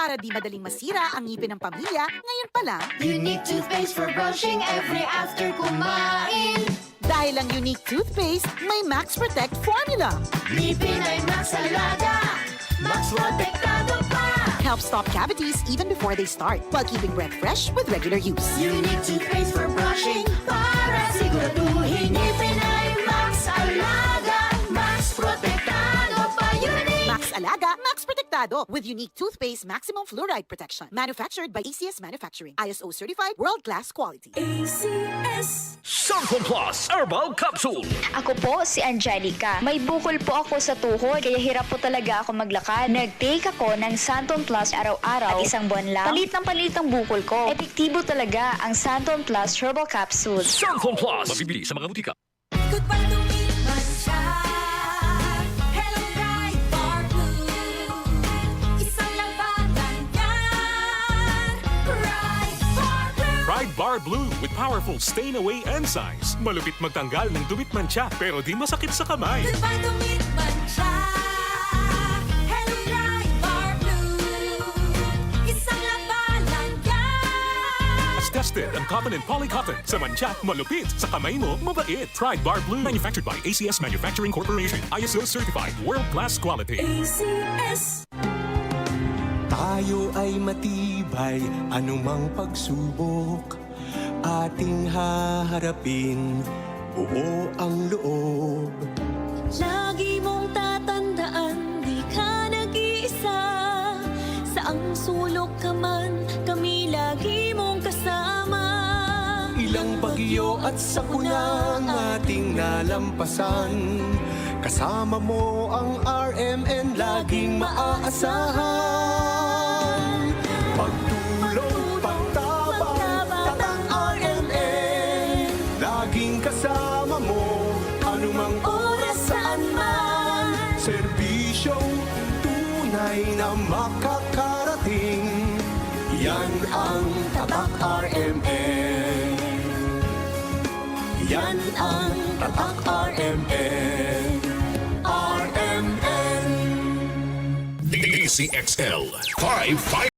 Para di madaling masira ang ngipin ng pamilya, ngayon pa lang, Unique toothpaste for brushing every after kumain. dahil ang unique toothpaste, may Max Protect formula. Ngipin ay Max Alaga, Max Protektado pa. Helps stop cavities even before they start, while keeping breath fresh with regular use. Unique toothpaste for brushing para siguraduhin ngipin ay Max Alaga, Max Protektado pa. Unique. Max Alaga, Max Protectado with unique toothpaste maximum fluoride protection. Manufactured by ACS Manufacturing. ISO certified world-class quality. ACS. Santon Plus Herbal Capsule. Ako po si Angelica. May bukol po ako sa tuhod, kaya hirap po talaga ako maglakad. Nag-take ako ng Santon Plus araw-araw at isang buwan lang. Palit ang bukol ko. Epektibo talaga ang Santon Plus Herbal Capsule. Santon Plus. Mabibili sa mga butika. Goodbye to me, Masya. Hello, bright bar blue. Isang labanan yan. Bright bar blue. Pride Bar Blue with powerful stain-away enzymes. Malupit magtanggal ng dumit mancha pero di masakit sa kamay. Goodbye to me, Masya. Hello, bright bar blue. Isang labanan yan. As tested ang cotton and polycotton. Sa mancha, malupit. Sa kamay mo, mabait. Pride Bar Blue. Manufactured by ACS Manufacturing Corporation. ISO certified world-class quality. ACS. Tayo ay matibay, anumang pagsubok ating haharapin, buo ang loob. Lagi mong tatandaan, di ka nag-iisa. Saang sulok ka man, kami lagi mong kasama. Ilang bagyo at sakunang ating nalampasan, kasama mo ang RMN laging maaasahan. Pagtulong, pagtabang, tatang RMN, laging kasama mo, anumang oras saan man. Serbisyong tunay na makakarating, yan ang tatak RMN. Yan ang tatak RMN. RMN. DCXL 55